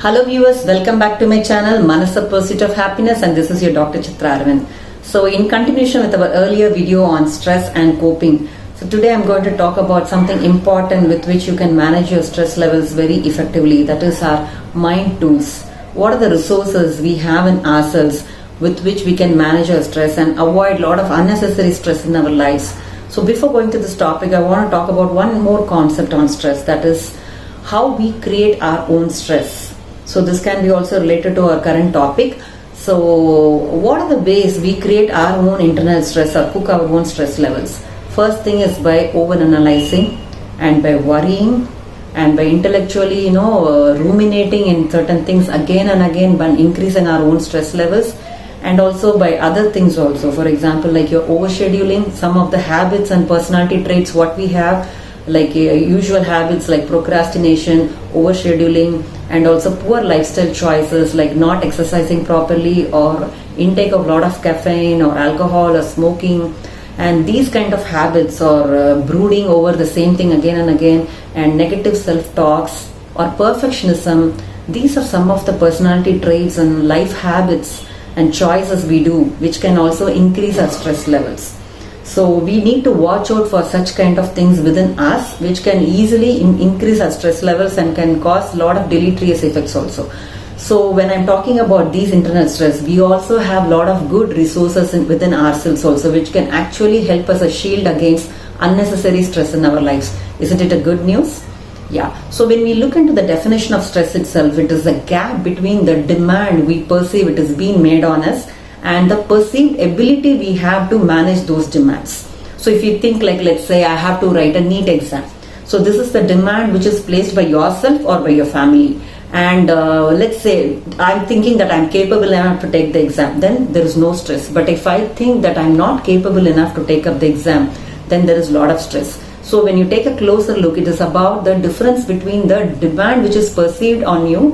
Hello viewers, welcome back to my channel Manasa Pursuit of Happiness, and this is your Dr. Chitra Arvind. So in continuation with our earlier video on stress and coping, so today I'm going to talk about something important with which you can manage your stress levels very effectively. That is our mind tools. What are the resources we have in ourselves with which we can manage our stress and avoid a lot of unnecessary stress in our lives? So before going to this topic, I want to talk about one more concept on stress, that is how we create our own stress. So this can be also related to our current topic. So what are the ways we create our own internal stress or cook our own stress levels? First thing is by over-analyzing and by worrying and by intellectually, ruminating in certain things again and again, by increasing our own stress levels, and also by other things also. For example, like you're overscheduling some of the habits and personality traits what we have, like usual habits like procrastination, overscheduling, and also poor lifestyle choices like not exercising properly or intake of a lot of caffeine or alcohol or smoking, and these kind of habits, or brooding over the same thing again and again, and negative self-talks or perfectionism. These are some of the personality traits and life habits and choices we do which can also increase our stress levels. So we need to watch out for such kind of things within us which can easily increase our stress levels and can cause a lot of deleterious effects also. So when I'm talking about these internal stress, we also have a lot of good resources within ourselves also which can actually help us a shield against unnecessary stress in our lives. Isn't it a good news? Yeah. So when we look into the definition of stress itself, it is a gap between the demand we perceive it is being made on us and the perceived ability we have to manage those demands. So if you think like, let's say I have to write a NEET exam. So this is the demand which is placed by yourself or by your family. And let's say I'm thinking that I'm capable enough to take the exam, then there is no stress. But if I think that I'm not capable enough to take up the exam, then there is a lot of stress. So when you take a closer look, it is about the difference between the demand which is perceived on you,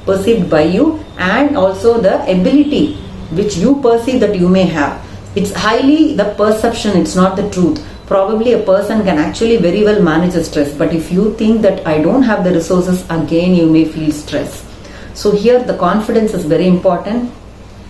perceived by you, and also the ability which you perceive that you may have. It's highly the perception, it's not the truth. Probably a person can actually very well manage the stress, but if you think that I don't have the resources, again you may feel stress. So here the confidence is very important,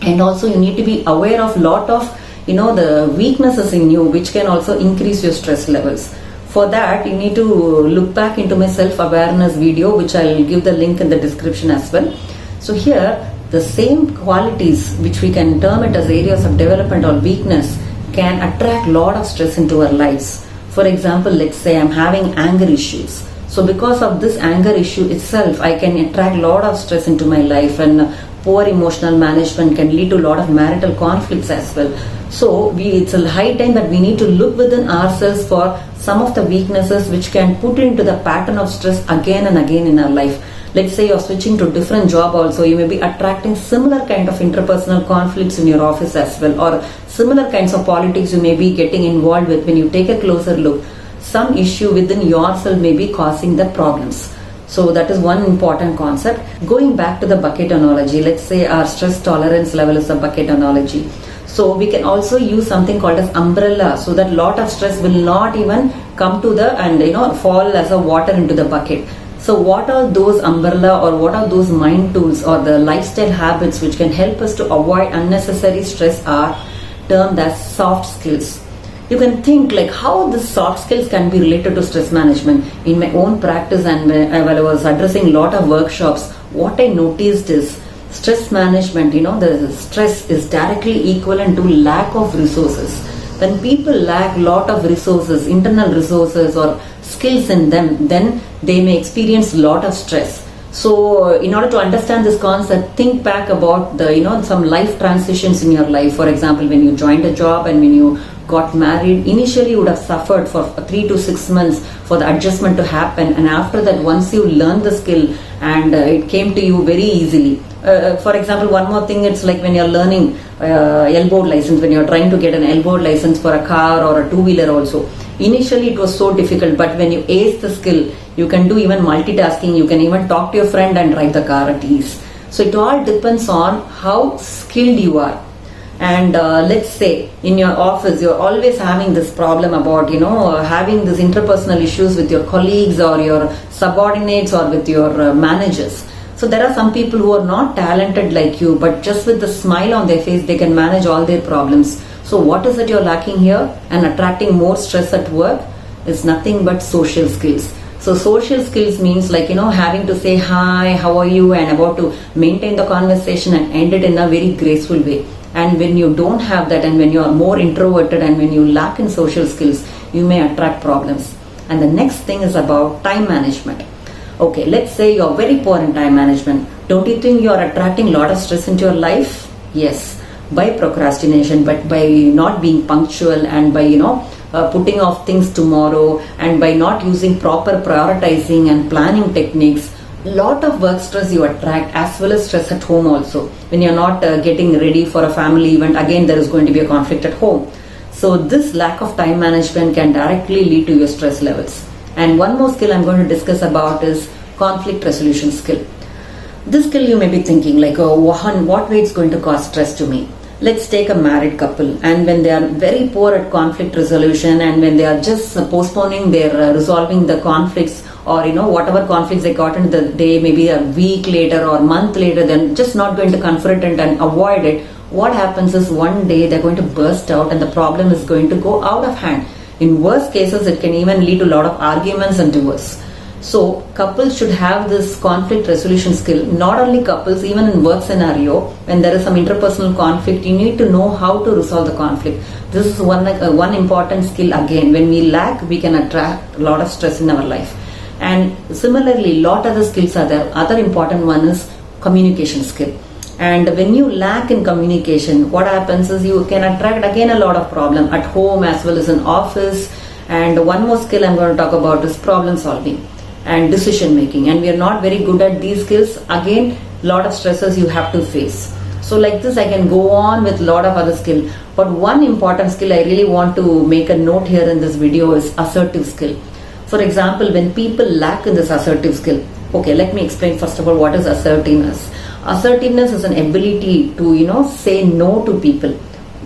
and also you need to be aware of lot of the weaknesses in you which can also increase your stress levels. For that, you need to look back into my self-awareness video, which I'll give the link in the description as well. So here the same qualities which we can term it as areas of development or weakness can attract a lot of stress into our lives. For example, let's say I'm having anger issues. So because of this anger issue itself, I can attract a lot of stress into my life, and poor emotional management can lead to a lot of marital conflicts as well. So it's a high time that we need to look within ourselves for some of the weaknesses which can put into the pattern of stress again and again in our life. Let's say you're switching to different job also, you may be attracting similar kind of interpersonal conflicts in your office as well, or similar kinds of politics you may be getting involved with. When you take a closer look, some issue within yourself may be causing the problems. So that is one important concept. Going back to the bucket analogy, let's say our stress tolerance level is a bucket analogy. So we can also use something called as umbrella, so that lot of stress will not even come to the fall as a water into the bucket. So what are those umbrella, or what are those mind tools or the lifestyle habits which can help us to avoid unnecessary stress are termed as soft skills. You can think like how the soft skills can be related to stress management. In my own practice and while I was addressing a lot of workshops, what I noticed is stress management, the stress is directly equivalent to lack of resources. When people lack a lot of resources, internal resources or skills in them, then they may experience a lot of stress. So in order to understand this concept, think back about the some life transitions in your life. For example, when you joined a job and when you got married, initially you would have suffered for 3 to 6 months for the adjustment to happen, and after that, once you learn the skill and it came to you very easily. For example, one more thing, it's like when you're learning elbow license, when you're trying to get an elbow license for a car or a two-wheeler also. Initially it was so difficult, but when you ace the skill, you can do even multitasking, you can even talk to your friend and drive the car at ease. So it all depends on how skilled you are. And let's say in your office you're always having this problem about having these interpersonal issues with your colleagues or your subordinates or with your managers. So there are some people who are not talented like you, but just with the smile on their face, they can manage all their problems. So what is it you're lacking here and attracting more stress at work is nothing but social skills. So social skills means like, having to say hi, how are you, and about to maintain the conversation and end it in a very graceful way. And when you don't have that, and when you are more introverted, and when you lack in social skills, you may attract problems. And the next thing is about time management. Okay, let's say you're very poor in time management. Don't you think you're attracting a lot of stress into your life? Yes, by procrastination, but by not being punctual, and by putting off things tomorrow, and by not using proper prioritizing and planning techniques. Lot of work stress you attract, as well as stress at home also. When you're not getting ready for a family event, again there is going to be a conflict at home. So this lack of time management can directly lead to your stress levels. And one more skill I'm going to discuss about is conflict resolution skill. This skill you may be thinking like, what way it's going to cause stress to me? Let's take a married couple, and when they are very poor at conflict resolution, and when they are just postponing their resolving the conflicts, or whatever conflicts they got into the day, maybe a week later or month later, then just not going to confront it and avoid it, what happens is one day they're going to burst out and the problem is going to go out of hand. In worst cases, it can even lead to a lot of arguments and divorce. So couples should have this conflict resolution skill. Not only couples, even in work scenario, when there is some interpersonal conflict, you need to know how to resolve the conflict. This is one important skill. Again, when we lack, we can attract a lot of stress in our life. And similarly, lot other skills are there. Other important one is communication skill. And when you lack in communication, what happens is you can attract again a lot of problem at home as well as in office. And one more skill I'm going to talk about is problem solving and decision making. And we are not very good at these skills. Again, lot of stresses you have to face. So like this, I can go on with lot of other skill. But one important skill I really want to make a note here in this video is assertive skill. For example, when people lack in this assertive skill, okay, let me explain first of all what is assertiveness. Assertiveness is an ability to, say no to people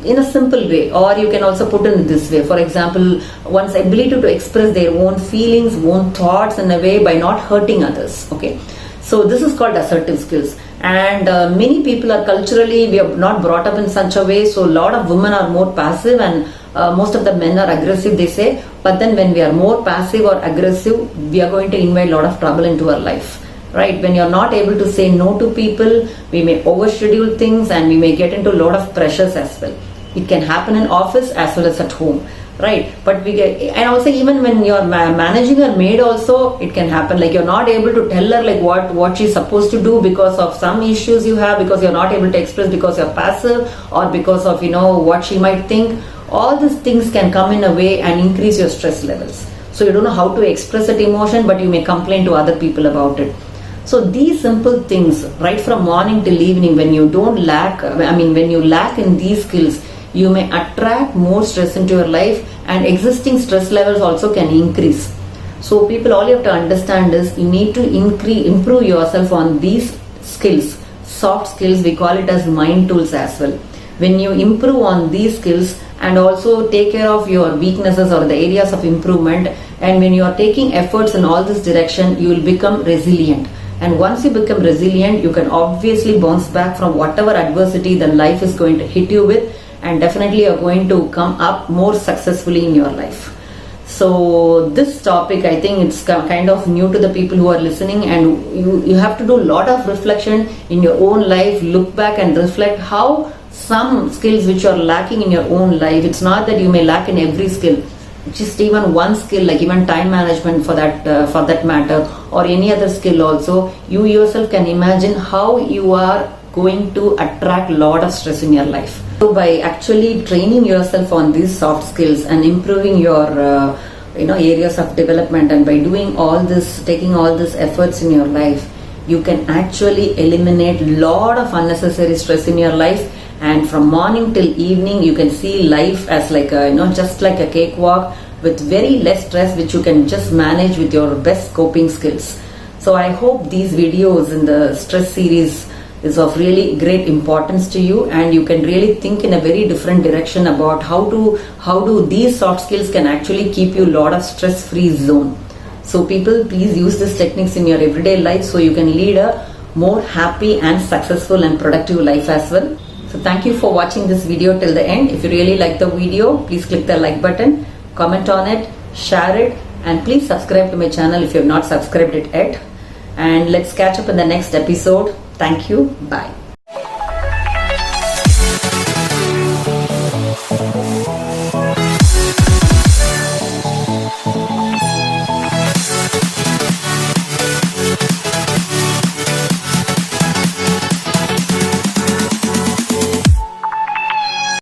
in a simple way, or you can also put it in this way. For example, one's ability to express their own feelings, own thoughts in a way by not hurting others. Okay, so this is called assertive skills. And many people are culturally, we are not brought up in such a way, so a lot of women are more passive and most of the men are aggressive, they say. But then when we are more passive or aggressive, we are going to invite a lot of trouble into our life. Right? When you're not able to say no to people, we may overschedule things and we may get into a lot of pressures as well. It can happen in office as well as at home. Right? But we get, and also even when you're managing a maid also, it can happen. Like you're not able to tell her like what she's supposed to do because of some issues you have, because you're not able to express because you're passive, or because of what she might think. All these things can come in a way and increase your stress levels. So you don't know how to express that emotion, but you may complain to other people about it. So these simple things, right from morning till evening, when you lack in these skills, you may attract more stress into your life, and existing stress levels also can increase. So people, all you have to understand is you need to improve yourself on these skills, soft skills, we call it as mind tools as well. When you improve on these skills and also take care of your weaknesses or the areas of improvement, and when you are taking efforts in all this direction, you will become resilient. And once you become resilient, you can obviously bounce back from whatever adversity the life is going to hit you with, and definitely you're going to come up more successfully in your life. So this topic, I think it's kind of new to the people who are listening, and you have to do a lot of reflection in your own life, look back and reflect how some skills which are lacking in your own life. It's not that you may lack in every skill. Just even one skill, like even time management for that matter, or any other skill also, you yourself can imagine how you are going to attract a lot of stress in your life. So by actually training yourself on these soft skills and improving your areas of development, and by doing all this, taking all these efforts in your life, you can actually eliminate a lot of unnecessary stress in your life. And from morning till evening, you can see life as like just like a cakewalk with very less stress, which you can just manage with your best coping skills. So I hope these videos in the stress series is of really great importance to you, and you can really think in a very different direction about how do these soft skills can actually keep you a lot of stress-free zone. So people, please use these techniques in your everyday life so you can lead a more happy and successful and productive life as well. So thank you for watching this video till the end. If you really like the video, please click the like button, comment on it, share it, and please subscribe to my channel if you have not subscribed it yet. And let's catch up in the next episode. Thank you. Bye.